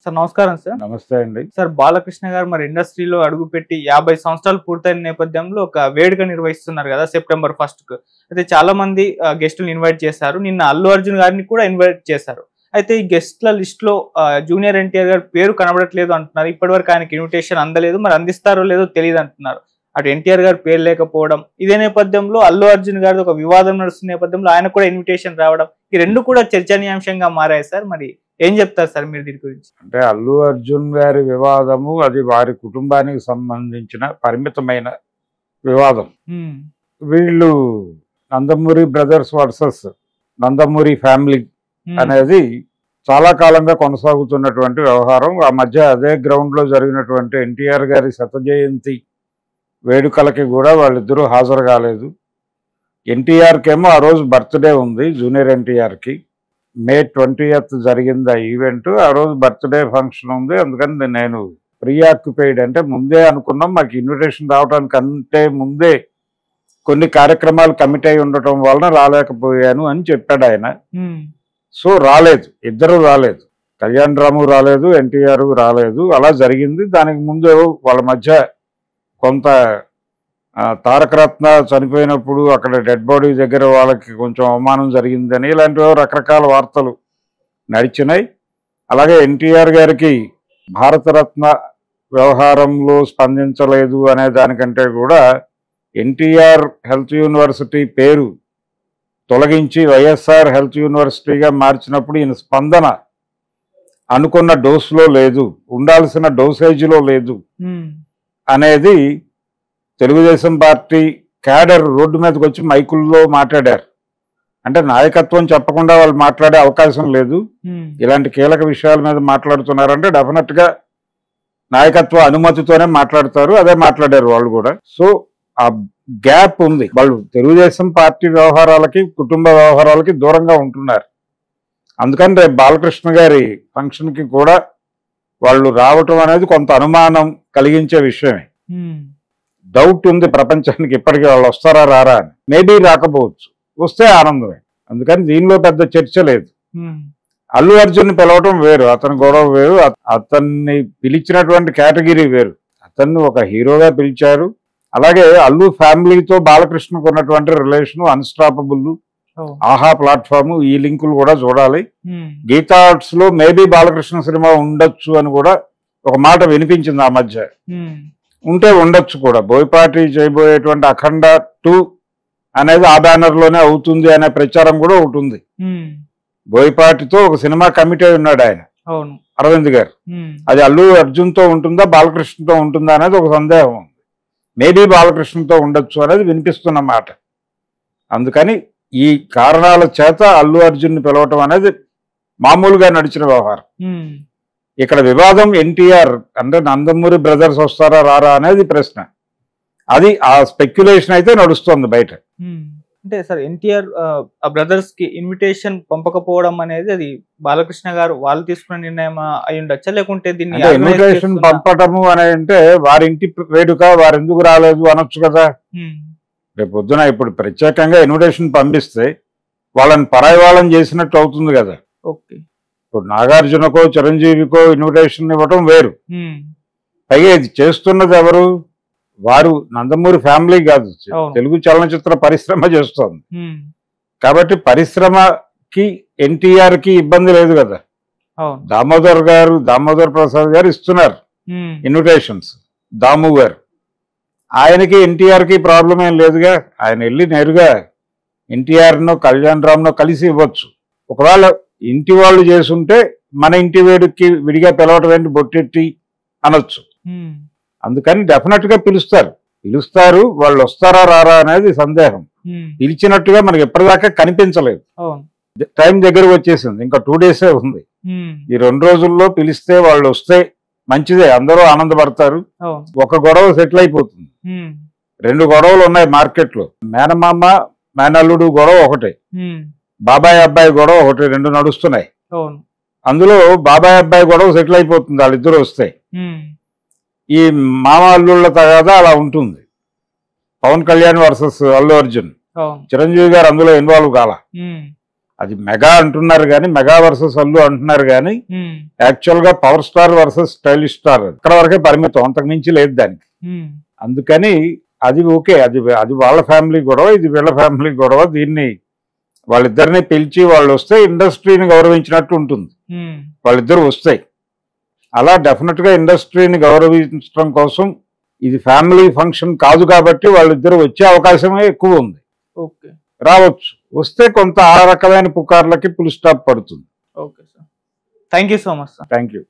Sir నమస్కారం sir. నమస్తే అండి. సార్ బాలకృష్ణ గారు మరి ఇండస్ట్రీలో అడుగుపెట్టి 50 సంవత్సరాలు పూర్తయిన నేపథ్యంలో ఒక వేడుక నిర్వహిస్తున్నారు కదా సెప్టెంబర్ 1కు. అయితే చాలా మంది గెస్టులు ఇన్వైట్ చేశారు. నిన్న అల్లు అర్జున్ గారిని కూడా ఇన్వైట్ చేశారు. అయితే ఈ గెస్ట్ల లిస్ట్ లో జూనియర్ ఎన్టీఆర్ గారి పేరు కనబడట్లేదు అంటున్నారు. ఇప్పటివరకు ఆయనకి ఇన్విటేషన్ అందలేదు, మరి అందిస్తారో లేదో తెలియదు అంటున్నారు. అటు ఎన్టీఆర్ గారి పేరు లేకపోవడం, ఇదే నేపథ్యంలో అల్లు అర్జున్ గారి ఒక వివాదం నడుస్తున్న నేపథ్యంలో ఆయన కూడా ఇన్విటేషన్ రావడం, ఈ రెండు కూడా చర్చనీయాంశంగా మారాయి సార్. మరి ఏం చెప్తారు సార్ మీరు దీని గురించి? అంటే అల్లు అర్జున్ గారి వివాదము అది వారి కుటుంబానికి సంబంధించిన పరిమితమైన వివాదం. వీళ్ళు Nandamuri brothers versus Nandamuri family అనేది చాలా కాలంగా కొనసాగుతున్నటువంటి వ్యవహారం. ఆ మధ్య అదే గ్రౌండ్ లో జరిగినటువంటి ఎన్టీఆర్ గారి శత జయంతి వేడుకలకి కూడా వాళ్ళిద్దరూ హాజరు కాలేదు. ఎన్టీఆర్కి ఏమో ఆ రోజు బర్త్డే ఉంది, జూనియర్ ఎన్టీఆర్కి May 20th జరిగింది ఆ ఈవెంట్. ఆ రోజు బర్త్డే ఫంక్షన్ ఉంది, అందుకని నేను ప్రీఆక్యుపైడ్ అంటే ముందే అనుకున్నాం. మాకు ఇన్విటేషన్ రావడానికి అంతే ముందే కొన్ని కార్యక్రమాలు కమిట్ అయి ఉండటం వలన రాలేకపోయాను అని చెప్పాడు ఆయన. సో రాలేదు, ఇద్దరు రాలేదు, కళ్యాణ్ రాము రాలేదు, ఎన్టీఆర్ రాలేదు. అలా జరిగింది. దానికి ముందు వాళ్ళ మధ్య కొంత తారకరత్న చనిపోయినప్పుడు అక్కడ డెడ్ బాడీ దగ్గర వాళ్ళకి కొంచెం అవమానం జరిగిందని ఇలాంటివి రకరకాల వార్తలు నడిచినాయి. అలాగే ఎన్టీఆర్ గారికి భారతరత్న వ్యవహారంలో స్పందించలేదు అనే దానికంటే కూడా ఎన్టీఆర్ హెల్త్ యూనివర్సిటీ పేరు తొలగించి వైఎస్ఆర్ హెల్త్ యూనివర్సిటీగా మార్చినప్పుడు ఈయన స్పందన అనుకున్న డోసులో లేదు, ఉండాల్సిన డోసేజ్లో లేదు అనేది తెలుగుదేశం పార్టీ క్యాడర్ రోడ్డు మీదకి వచ్చి మైకుల్లో మాట్లాడారు. అంటే నాయకత్వం చెప్పకుండా వాళ్ళు మాట్లాడే అవకాశం లేదు. ఇలాంటి కీలక విషయాల మీద మాట్లాడుతున్నారంటే డెఫినెట్ గా నాయకత్వ అనుమతితోనే మాట్లాడతారు. అదే మాట్లాడారు వాళ్ళు కూడా. సో ఆ గ్యాప్ ఉంది. వాళ్ళు తెలుగుదేశం పార్టీ వ్యవహారాలకి కుటుంబ వ్యవహారాలకి దూరంగా ఉంటున్నారు. అందుకని రేపు బాలకృష్ణ గారి ఫంక్షన్ కి కూడా వాళ్ళు రావటం అనేది కొంత అనుమానం కలిగించే విషయమే. డౌట్ ఉంది ప్రపంచానికి ఇప్పటికీ వాళ్ళు వస్తారా రారా అని. మేబీ రాకపోవచ్చు, వస్తే ఆనందమే. అందుకని దీనిలో పెద్ద చర్చ లేదు. అల్లు అర్జున్ పిలవటం వేరు, అతని గొడవ వేరు, అతన్ని పిలిచినటువంటి కేటగిరీ వేరు. అతన్ని ఒక హీరోగా పిలిచారు. అలాగే అల్లు ఫ్యామిలీతో బాలకృష్ణకు ఉన్నటువంటి రిలేషన్ అన్స్టాపబుల్, ఆహా ప్లాట్ఫామ్, ఈ లింకులు కూడా చూడాలి. గీతా ఆర్ట్స్ లో మేబీ బాలకృష్ణ సినిమా ఉండొచ్చు అని కూడా ఒక మాట వినిపించింది ఆ మధ్య. ఉంటే ఉండొచ్చు కూడా. బోయపాటి చేయబోయేటువంటి అఖండ 2 అనేది ఆ బ్యానర్ లోనే అవుతుంది అనే ప్రచారం కూడా ఒకటి ఉంది. బోయపాటితో ఒక సినిమా కమిటీ ఉన్నాడు ఆయన, అరవింద్ గారు. అది అల్లు అర్జున్ తో ఉంటుందా బాలకృష్ణతో ఉంటుందా అనేది ఒక సందేహం ఉంది. మేబీ బాలకృష్ణతో ఉండొచ్చు అనేది వినిపిస్తున్న మాట. అందుకని ఈ కారణాల చేత అల్లు అర్జున్ ని పిలవటం అనేది మామూలుగా నడిచిన వ్యవహారం. ఇక్కడ వివాదం ఎన్టీఆర్ అంటే నందమూరి బ్రదర్స్ వస్తారా రారా అనేది ప్రశ్న. అది ఆ స్పెక్యులేషన్ అయితే నడుస్తుంది బయట. అంటే సార్ ఎన్టీఆర్ బ్రదర్స్ కి ఇన్విటేషన్ పంపకపోవడం అనేది అది బాలకృష్ణ గారు వాళ్ళు తీసుకున్న నిర్ణయం అయి ఉండొచ్చా, లేకుంటే దీన్ని ఇన్విటేషన్ పంపటము అని అంటే వారింటి వేడుక వారు ఎందుకు రాలేదు అనొచ్చు కదా. రేపు పొద్దున ఇప్పుడు ప్రత్యేకంగా ఇన్విటేషన్ పంపిస్తే వాళ్ళని పరాయి వాళ్ళని చేసినట్టు అవుతుంది కదా. ఓకే, ఇప్పుడు నాగార్జునకో చిరంజీవికో ఇన్విటేషన్ ఇవ్వటం వేరు. పైగా ఇది చేస్తున్నది ఎవరు? వారు నందమూరి ఫ్యామిలీ కాదు, తెలుగు చలనచిత్ర పరిశ్రమ చేస్తోంది. కాబట్టి పరిశ్రమకి ఎన్టీఆర్ కి ఇబ్బంది లేదు కదా. దామోదర్ ప్రసాద్ గారు ఇస్తున్నారు ఇన్విటేషన్స్, దాము గారు. ఆయనకి ఎన్టీఆర్ కి ప్రాబ్లం ఏం లేదుగా. ఆయన వెళ్ళి నేరుగా ఎన్టీఆర్ నో కళ్యాణ్ రామ్ నో కలిసి ఇవ్వచ్చు. ఒకవేళ ఇంటి వాళ్ళు చేసుంటే మన ఇంటి వేడుకి విడిగా పిలవటం ఏంటి బొట్టెట్టి అనొచ్చు. అందుకని డెఫినెట్ గా పిలుస్తారు. వాళ్ళు వస్తారా రారా అనేది సందేహం. పిలిచినట్టుగా మనకి ఎప్పటిదాకా కనిపించలేదు. టైం దగ్గరకు వచ్చేసింది, ఇంకా 2 days ఉంది. ఈ 2 రోజుల్లో పిలిస్తే వాళ్ళు వస్తే మంచిదే, అందరూ ఆనందపడతారు. ఒక గొడవ సెటిల్ అయిపోతుంది. 2 గొడవలు ఉన్నాయి మార్కెట్ లో. మేనమామ మేనల్లుడు గొడవ ఒకటే, బాబాయ్ అబ్బాయి గొడవ ఒకటి, 2 నడుస్తున్నాయి. అందులో బాబాయ్ అబ్బాయి గొడవ సెటిల్ అయిపోతుంది వాళ్ళిద్దరు వస్తే. ఈ మామ అల్లుళ్ళ తగాదా అలా ఉంటుంది. పవన్ కళ్యాణ్ వర్సెస్ అల్లు అర్జున్, చిరంజీవి గారు అందులో ఇన్వాల్వ్ కాల. అది మెగా అంటున్నారు కానీ, మెగా వర్సెస్ అల్లు అంటున్నారు కానీ, యాక్చువల్ గా power star versus stylish star ఇక్కడ వరకే పరిమితం, అంతకు మించి లేదు దానికి. అందుకని అది ఓకే, అది వాళ్ళ ఫ్యామిలీ గొడవ, ఇది వీళ్ళ ఫ్యామిలీ గొడవ. దీన్ని వాళ్ళిద్దరిని పిలిచి వాళ్ళు వస్తే ఇండస్ట్రీని గౌరవించినట్టు ఉంటుంది. వాళ్ళిద్దరు వస్తాయి, అలా డెఫినెట్ గా ఇండస్ట్రీని గౌరవించడం కోసం ఇది ఫ్యామిలీ ఫంక్షన్ కాదు కాబట్టి వాళ్ళిద్దరు వచ్చే అవకాశమే ఎక్కువ ఉంది. రావచ్చు, వస్తే కొంత ఆ రకమైన పుకార్లకి ఫుల్ స్టాప్ పడుతుంది. Okay sir, thank you so much sir. Thank you.